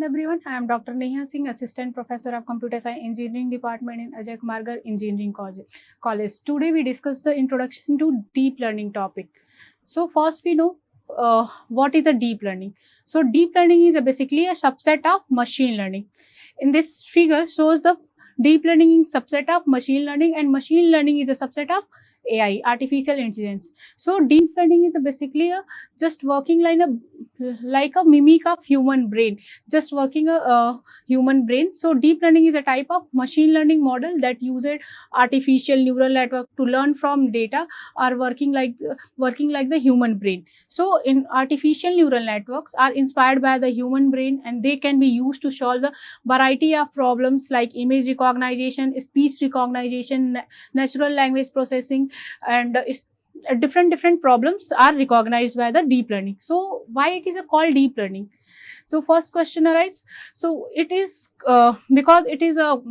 evening everyone. I am Dr. Neha Singh, Assistant Professor of Computer Science Engineering Department in Ajay Kumar Garg Engineering College. Today we discuss the introduction to deep learning topic. So first we know what is a deep learning. So deep learning is basically a subset of machine learning. In this figure shows the deep learning is subset of machine learning, and machine learning is a subset of AI, artificial intelligence. So deep learning is basically a just working like a mimic of human brain, just working a human brain. So deep learning is a type of machine learning model that uses artificial neural network to learn from data or working like the human brain. So in artificial neural networks are inspired by the human brain, and they can be used to solve the variety of problems like image recognition, speech recognition, natural language processing, and different problems are recognized by the deep learning. So why it is called deep learning? So first question arises. So it is because it is a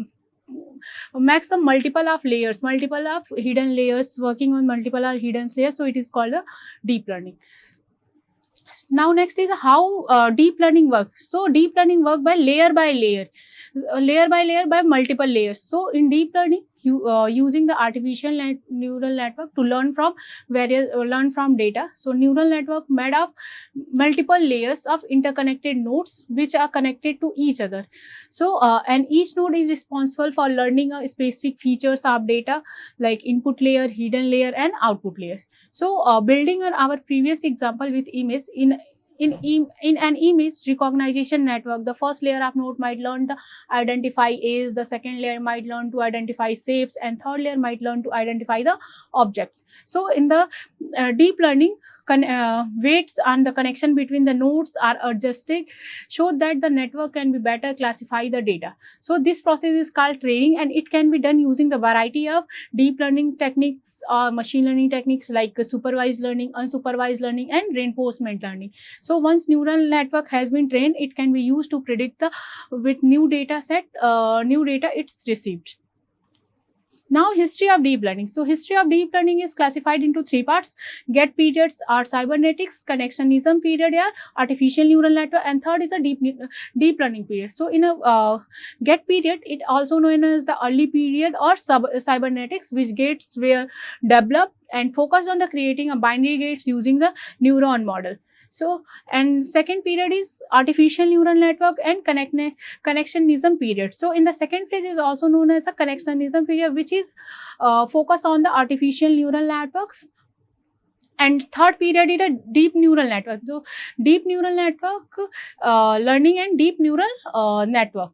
makes the multiple of hidden layers, working on multiple or hidden layers. So it is called a deep learning. Now next is how deep learning works. So deep learning work by layer by multiple layers. So in deep learning, using the artificial neural network to learn from data. So neural network made of multiple layers of interconnected nodes which are connected to each other. So and each node is responsible for learning a specific features of data like input layer, hidden layer, and output layer. So building on our previous example with image, in an image recognition network, the first layer of node might learn to identify age, the second layer might learn to identify shapes, and third layer might learn to identify the objects. So in the deep learning, weights and the connection between the nodes are adjusted so that the network can be better classify the data. So this process is called training, and it can be done using the variety of deep learning techniques or machine learning techniques like supervised learning, unsupervised learning, and reinforcement learning. So once neural network has been trained, it can be used to predict the with new data it's received. Now history of deep learning. So history of deep learning is classified into three parts: get periods or cybernetics, connectionism period or artificial neural network, and third is a deep learning period. So in a get period, it also known as the early period or cybernetics, which gates were developed and focused on the creating a binary gates using the neuron model. So, and second period is artificial neural network and connectionism period. So in the second phase is also known as a connectionism period, which is focused on the artificial neural networks. And third period is a deep neural network. So deep neural network learning and deep neural network.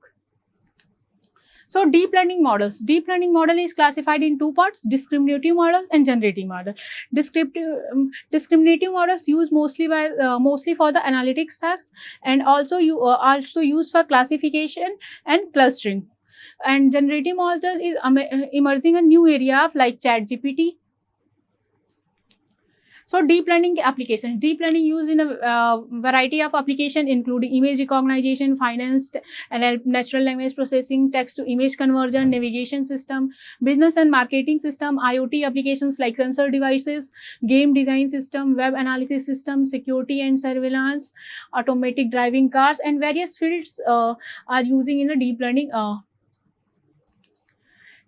So deep learning models. Deep learning model is classified in two parts: discriminative model and generative model. Discriminative models used mostly for the analytics tasks, and also used for classification and clustering. And generative model is emerging a new area of like ChatGPT. So deep learning applications. Deep learning used in a variety of applications, including image recognition, finance, and natural language processing, text to image conversion, navigation system, business and marketing system, IoT applications like sensor devices, game design system, web analysis system, security and surveillance, automatic driving cars, and various fields are using in the deep learning.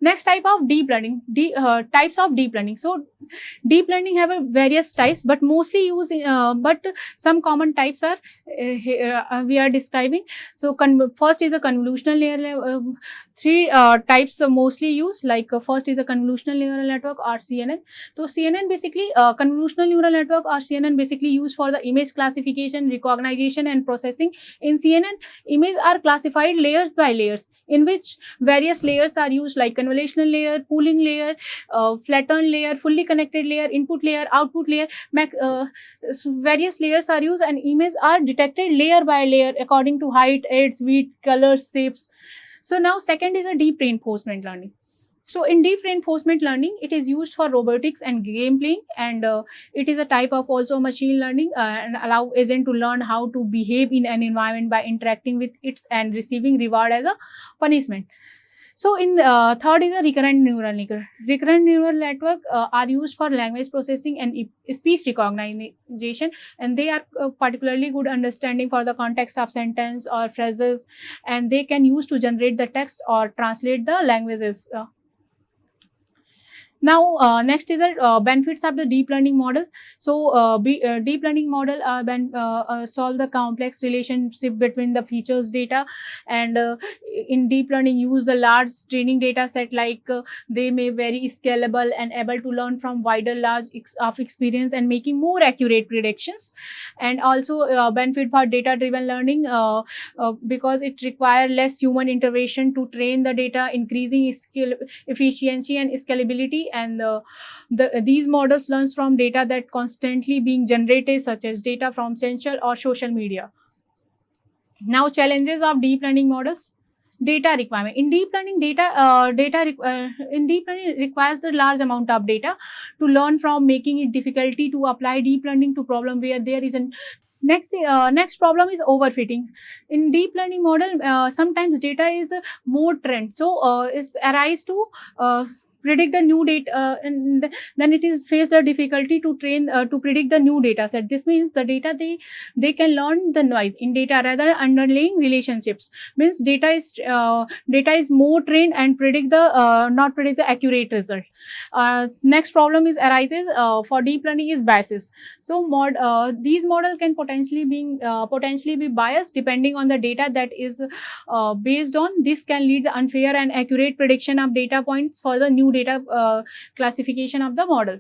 Next type of deep learning, types of deep learning. So deep learning have a various types, but mostly use but some common types are we are describing. So first is a convolutional layer. Three types are mostly used, like first is a convolutional neural network or CNN. So CNN basically convolutional neural network or CNN basically used for the image classification, recognition, and processing. In CNN, images are classified layers by layers, in which various layers are used like convolutional layer, pooling layer, flattened layer, fully connected layer, input layer, output layer. Various layers are used, and images are detected layer by layer according to height, width, colors, shapes. So now second is a deep reinforcement learning. So in deep reinforcement learning, it is used for robotics and game playing, and it is a type of also machine learning and allow agent to learn how to behave in an environment by interacting with it and receiving reward as a punishment. So in third is a recurrent neural network. Recurrent neural network are used for language processing and speech recognition, and they are particularly good understanding for the context of sentence or phrases, and they can use to generate the text or translate the languages. Now, next is the benefits of the deep learning model. So, deep learning model solve the complex relationship between the features data, and in deep learning use the large training data set, like they may very scalable and able to learn from wider large of experience and making more accurate predictions. And also benefit for data driven learning, because it require less human intervention to train the data, increasing skill efficiency and scalability. And these models learns from data that constantly being generated, such as data from sensor or social media. Now, challenges of deep learning models. Data requirement in deep learning, in deep learning requires the large amount of data to learn from, making it difficulty to apply deep learning to problem where there is an next problem is overfitting. In deep learning model, sometimes data is more trend, so is arise to predict the new data, then it is face the difficulty to train to predict the new data set. This means the data they can learn the noise in data rather than underlying relationships. Means data is more trained and predict the not predict the accurate result. Next problem is arises for deep learning is biases. So these model can potentially be biased depending on the data that is based on. This can lead to unfair and accurate prediction of data points for the new data classification of the model.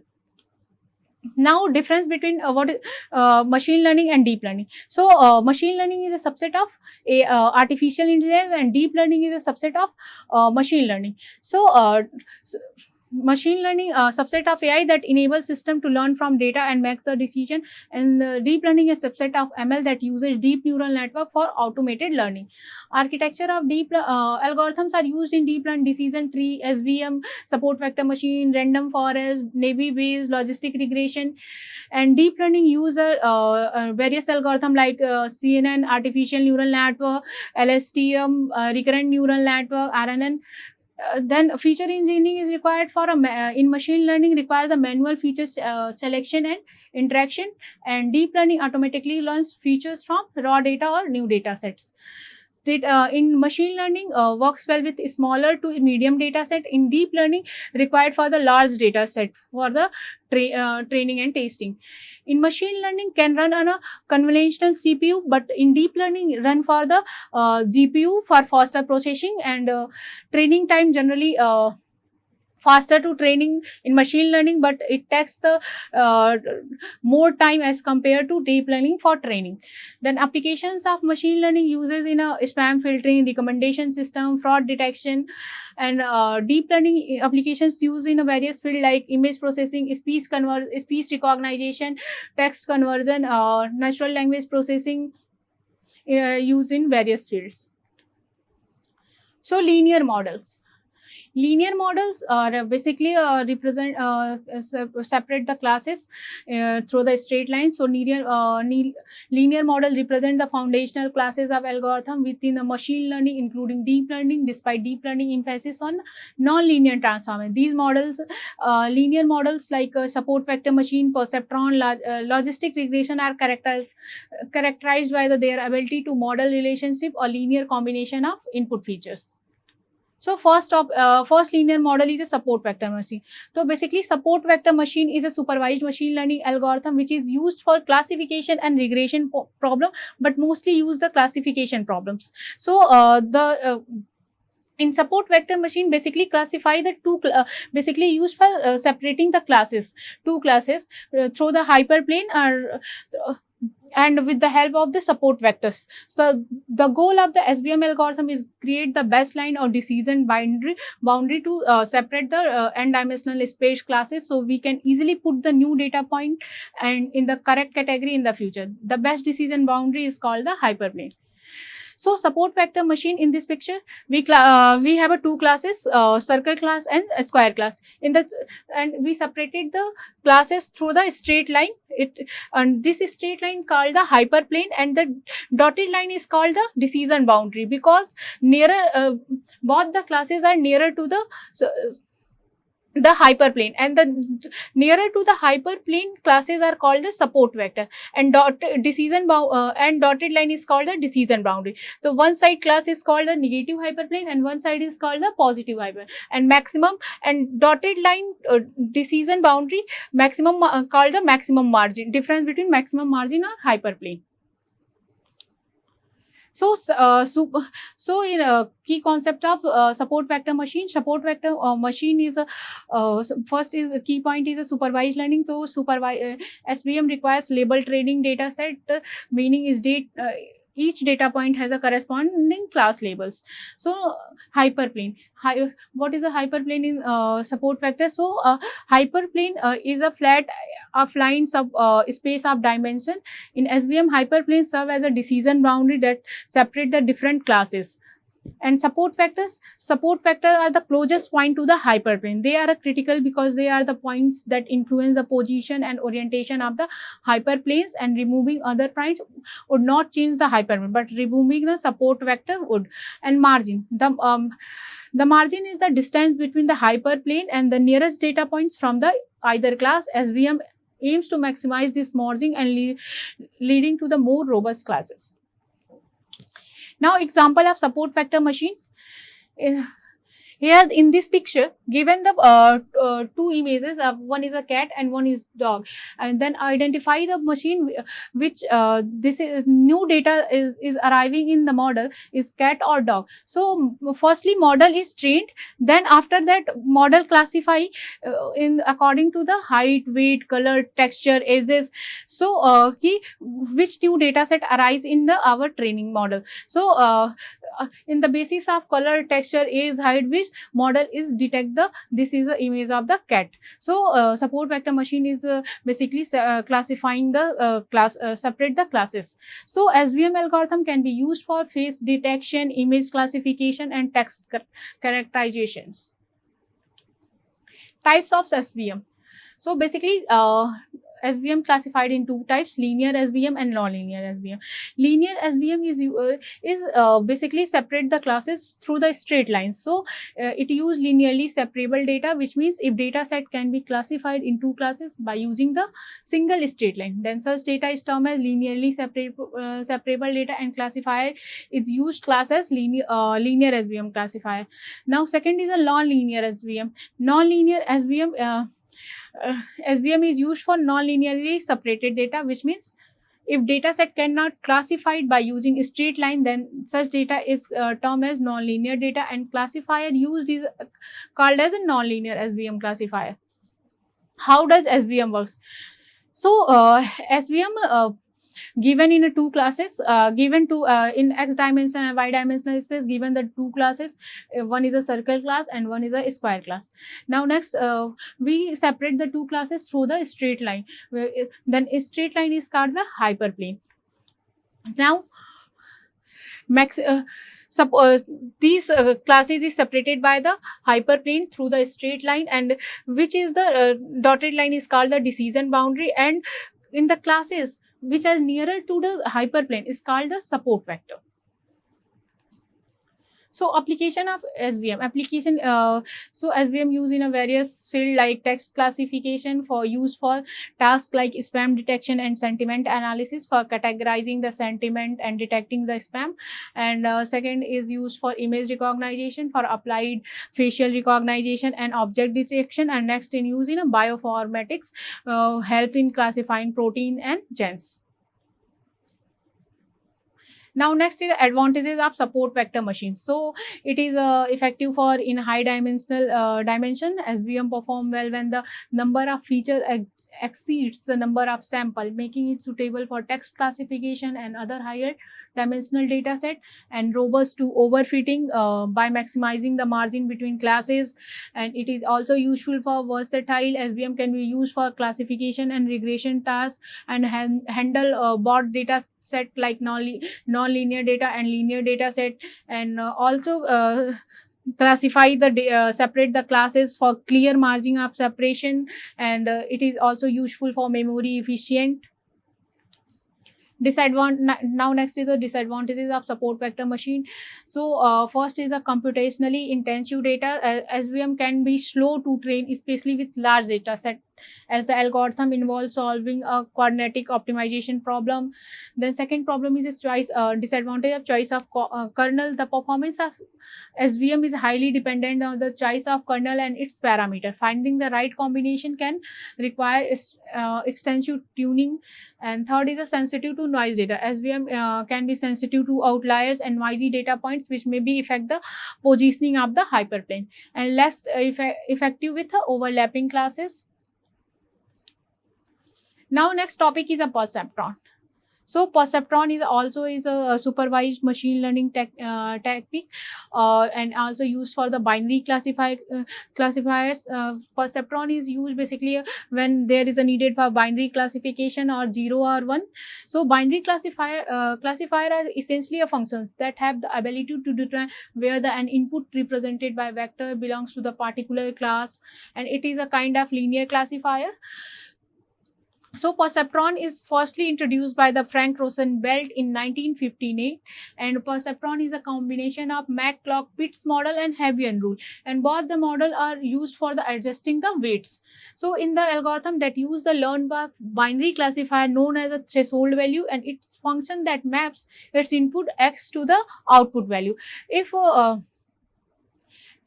Now, difference between machine learning and deep learning. So machine learning is a subset of artificial intelligence, and deep learning is a subset of machine learning. So machine learning subset of AI that enables system to learn from data and make the decision, and deep learning is subset of ML that uses deep neural network for automated learning. Architecture of deep algorithms are used in deep learning: decision tree, SVM, support vector machine, random forest, naive Bayes, logistic regression. And deep learning use various algorithm like CNN, artificial neural network, LSTM, recurrent neural network, RNN. Then feature engineering is required for in machine learning requires a manual feature selection and interaction, and deep learning automatically learns features from raw data or new data sets. In machine learning works well with smaller to medium data set. In deep learning required for the large data set for the training and testing. In machine learning can run on a conventional CPU, but in deep learning run for the GPU for faster processing, and training time generally faster to training in machine learning, but it takes the more time as compared to deep learning for training. Then applications of machine learning uses in a spam filtering, recommendation system, fraud detection. And deep learning applications used in a various field like image processing, speech recognition, text conversion, natural language processing, used in various fields. So linear models. Linear models are basically separate the classes through the straight lines. So linear model represent the foundational classes of algorithm within the machine learning, including deep learning, despite deep learning emphasis on non-linear transformation. These models, linear models like support vector machine, perceptron, logistic regression are characterized by their ability to model relationship or linear combination of input features. So first linear model is a support vector machine. So basically support vector machine is a supervised machine learning algorithm which is used for classification and regression problem, but mostly use the classification problems. So in support vector machine basically classify the basically used for separating the two classes through the hyperplane or and with the help of the support vectors. So the goal of the SVM algorithm is create the baseline or decision boundary to separate the n-dimensional space classes, so we can easily put the new data point and in the correct category in the future. The best decision boundary is called the hyperplane. So support vector machine, in this picture we have a two classes, circle class and a square class. And we separated the classes through the straight line. And this straight line called the hyperplane, and the dotted line is called the decision boundary, because nearer both the classes are nearer to the hyperplane, and the nearer to the hyperplane classes are called the support vector, and dotted line is called the decision boundary. So one side class is called the negative hyperplane and one side is called the positive hyper, and maximum and dotted line decision boundary maximum called the maximum margin, difference between maximum margin or hyperplane. So, in key concept of support vector machine is a first is the key point is a supervised learning. So, SVM requires label training data set, meaning is each data point has a corresponding class labels. So, hyperplane. What is a hyperplane in support vector? So, hyperplane is a flat affine space of dimension. In SVM, hyperplanes serve as a decision boundary that separate the different classes. And support vectors are the closest point to the hyperplane. They are critical because they are the points that influence the position and orientation of the hyperplanes, and removing other points would not change the hyperplane, but removing the support vector would. And margin. The margin is the distance between the hyperplane and the nearest data points from the either class. SVM aims to maximize this margin and leading to the more robust classes. Now, example of support vector machine. Here in this picture, given the two images, one is a cat and one is dog, and then identify the machine which this is new data is arriving in the model is cat or dog. So, firstly model is trained, then after that model classify in according to the height, weight, color, texture, ages. So, which new data set arise in our training model. So, in the basis of color, texture, age, height, which model is detect this is the image of the cat. So, support vector machine is basically classifying the separate the classes. So, SVM algorithm can be used for face detection, image classification, and text characterizations. Types of SVM. So, basically SVM classified in two types: linear SVM and non-linear SVM. Linear SVM is basically separate the classes through the straight lines. So, it uses linearly separable data, which means if data set can be classified in two classes by using the single straight line, then such data is termed as linearly separable data, and classifier is used class as linear SVM classifier. Now, second is a non-linear SVM. Non-linear SVM SVM is used for non-linearly separated data, which means if data set cannot classified by using a straight line, then such data is termed as non-linear data, and classifier used is called as a non-linear SVM classifier. How does SVM works? So, SVM given in two classes, given to in x dimensional and y dimensional space, given the two classes, one is a circle class and one is a square class. Now, next we separate the two classes through the straight line. Then a straight line is called the hyperplane. Now, these classes is separated by the hyperplane through the straight line, and which is the dotted line is called the decision boundary, and in the classes which are nearer to the hyperplane is called the support vector. So, application of SVM. So SVM used in a various field like text classification, for use for tasks like spam detection and sentiment analysis, for categorizing the sentiment and detecting the spam. And second is used for image recognition, for applied facial recognition and object detection. And next in use in a bioinformatics, help in classifying protein and genes. Now, next is the advantages of support vector machines. So, it is effective for in high dimensional dimension. SVM perform well when the number of feature exceeds the number of sample, making it suitable for text classification and other higher dimensional data set, and robust to overfitting by maximizing the margin between classes. And it is also useful for versatile. SVM can be used for classification and regression tasks, and handle broad data set like non non-linear data and linear data set, and also classify the separate the classes for clear margin of separation, and it is also useful for memory efficient. Now next is the disadvantages of support vector machine. So first is a computationally intensive data. SVM can be slow to train, especially with large data set, as the algorithm involves solving a quadratic optimization problem. Then second problem is this choice disadvantage of choice of kernel. The performance of SVM is highly dependent on the choice of kernel and its parameter. Finding the right combination can require extensive tuning. And third is a sensitive to noise data. SVM can be sensitive to outliers and noisy data points, which may be affect the positioning of the hyperplane, and less effective with the overlapping classes. Now next topic is a perceptron. So perceptron is also a supervised machine learning technique, and also used for the binary classifiers. Perceptron is used basically when there is a needed for binary classification or 0 or 1. So binary classifier are essentially a functions that have the ability to determine where an input represented by vector belongs to the particular class, and it is a kind of linear classifier. So perceptron is firstly introduced by the Frank Rosenbelt in 1958, and perceptron is a combination of Mac-Clock-Pitts model and Hebbian rule, and both the model are used for the adjusting the weights. So in the algorithm that use the learned by binary classifier known as a threshold value, and its function that maps its input x to the output value. If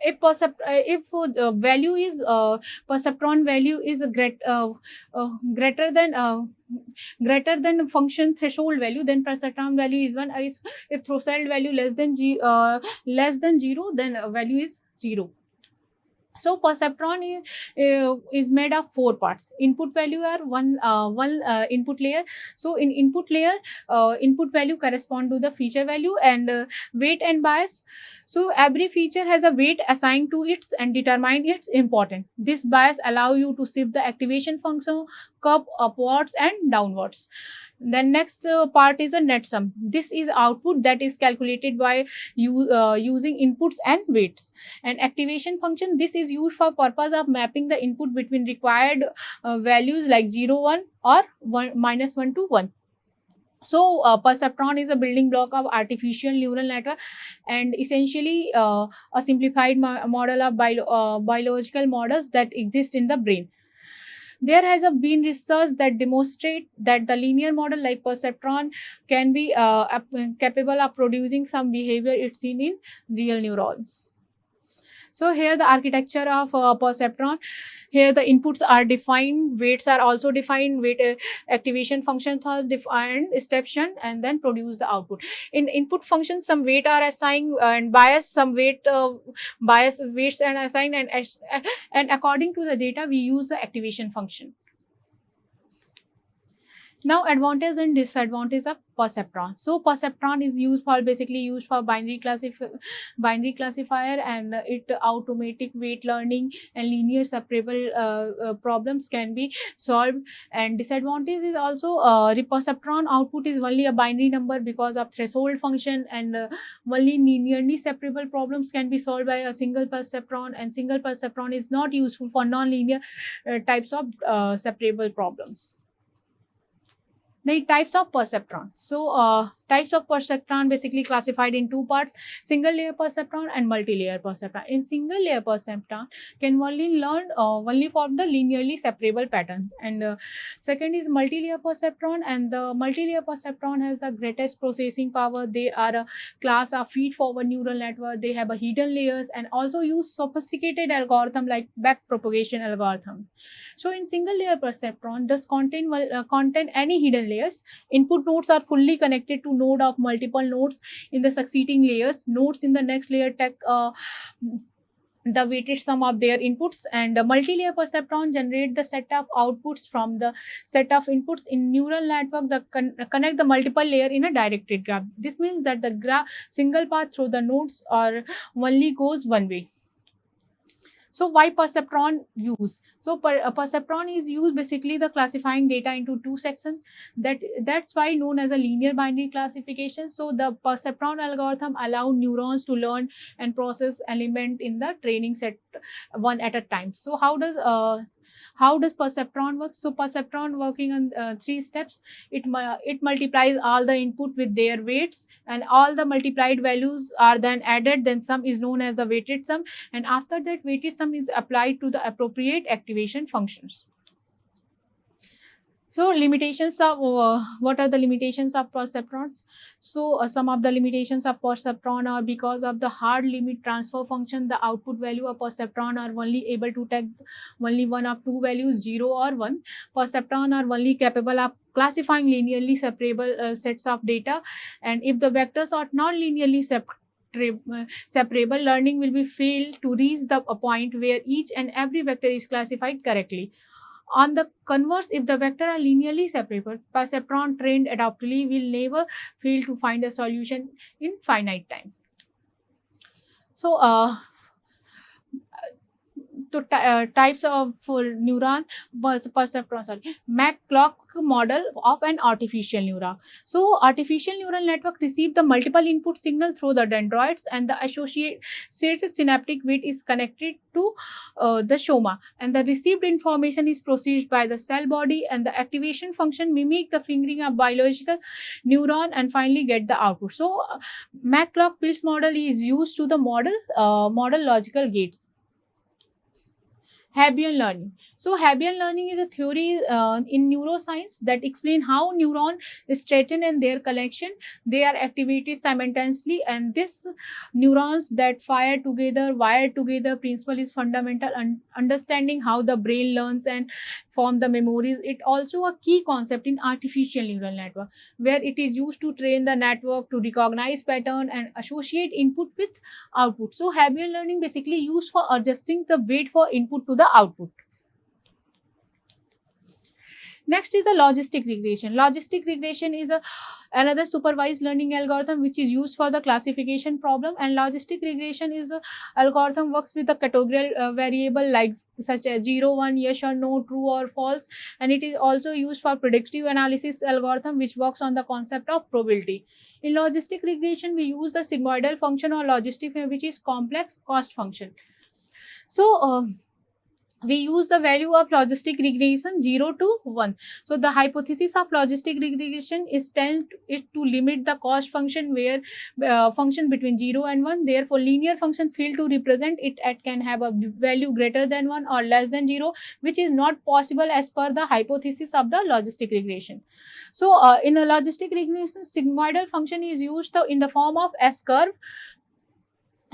value is perceptron value is greater than function threshold value, then perceptron value is 1. If threshold value less than 0, then value is 0. So perceptron is made of 4 parts. Input value are one input layer. So in input layer, input value correspond to the feature value, and weight and bias. So every feature has a weight assigned to it and determine its importance. This bias allow you to shift the activation function curve upwards and downwards. Then next part is a net sum. This is output that is calculated by using inputs and weights. And activation function, this is used for purpose of mapping the input between required values like 0, 1 or -1 to 1. So perceptron is a building block of artificial neural network, and essentially a simplified model of biological models that exist in the brain. There has been research that demonstrate that the linear model like perceptron can be capable of producing some behavior it's seen in real neurons. So here the architecture of perceptron. Here the inputs are defined, weights are also defined, weight activation functions are defined, exception, and then produce the output. In input functions, some weight are assigned and bias, some weights and assigned, and according to the data we use the activation function. Now advantage and disadvantage of perceptron. So perceptron is basically used for binary classifier, and it automatic weight learning and linear separable problems can be solved. And disadvantage is also perceptron output is only a binary number because of threshold function, and only linearly separable problems can be solved by a single perceptron, and single perceptron is not useful for non-linear types of separable problems. The types of perceptron. So types of perceptron basically classified in 2 parts: single layer perceptron and multi-layer perceptron. In single layer perceptron can only learn only from the linearly separable patterns, and second is multi-layer perceptron, and the multi-layer perceptron has the greatest processing power. They are a class of feed-forward neural network. They have a hidden layers and also use sophisticated algorithm like backpropagation algorithm. So in single layer perceptron does contain any hidden layers. Input nodes are fully connected to node of multiple nodes in the succeeding layers. Nodes in the next layer take the weighted sum of their inputs, and the multi-layer perceptron generate the set of outputs from the set of inputs in neural network that connect the multiple layer in a directed graph. This means that the single path through the nodes or only goes one way. So why perceptron use? So perceptron is used basically the classifying data into two sections. That's why known as a linear binary classification. So the perceptron algorithm allow neurons to learn and process element in the training set one at a time. So how does perceptron work? So perceptron working on three steps. It multiplies all the input with their weights, and all the multiplied values are then added. Then sum is known as the weighted sum, and after that weighted sum is applied to the appropriate activation functions. So limitations of what are the limitations of perceptrons? So some of the limitations of perceptron are because of the hard limit transfer function. The output value of perceptron are only able to take only one of two values, 0 or 1. Perceptron are only capable of classifying linearly separable sets of data, and if the vectors are not linearly separable, learning will be failed to reach the point where each and every vector is classified correctly. On the converse, if the vector are linearly separable, perceptron trained adaptively will never fail to find a solution in finite time. So, types of for neuron perceptron, sorry, McClock model of an artificial neuron. So artificial neural network receive the multiple input signal through the dendroids, and the associated synaptic weight is connected to the soma, and the received information is processed by the cell body, and the activation function mimic the fingering of biological neuron and finally get the output. So McClock-Pilz model is used to the model logical gates. Hebbian learning. So Hebbian learning is a theory in neuroscience that explain how neuron straighten and their collection. They are activated simultaneously, and this neurons that fire together, wire together principle is fundamental understanding how the brain learns and form the memories. It also a key concept in artificial neural network, where it is used to train the network to recognize pattern and associate input with output. So Hebbian learning basically used for adjusting the weight for input to the output. Next is the logistic regression. Logistic regression is another supervised learning algorithm which is used for the classification problem, and logistic regression is a algorithm works with the categorical variable like such as 0, 1, yes or no, true or false, and it is also used for predictive analysis algorithm which works on the concept of probability. In logistic regression, we use the sigmoidal function or logistic which is complex cost function. So we use the value of logistic regression 0 to 1. So the hypothesis of logistic regression is to limit the cost function where function between 0 and 1. Therefore, linear function fail to represent it can have a value greater than 1 or less than 0, which is not possible as per the hypothesis of the logistic regression. So in a logistic regression, sigmoidal function is used in the form of S curve.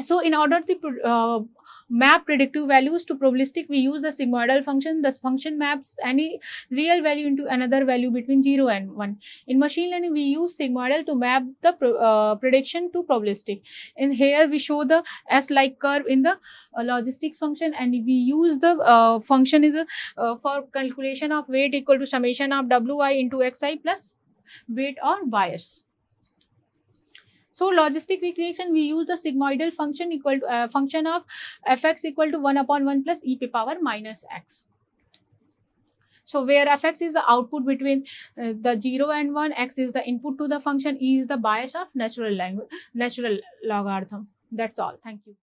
So in order to map predictive values to probabilistic, we use the sigmoidal function. This function maps any real value into another value between 0 and 1. In machine learning, we use sigmoidal to map the prediction to probabilistic. In here, we show the S-like curve in the logistic function, and we use the function is for calculation of weight equal to summation of Wi into xi plus weight or bias. So logistic regression, we use the sigmoidal function equal to function of fx equal to 1 upon 1 plus e power minus x. So where fx is the output between the 0 and 1, x is the input to the function, e is the bias of natural logarithm. That's all. Thank you.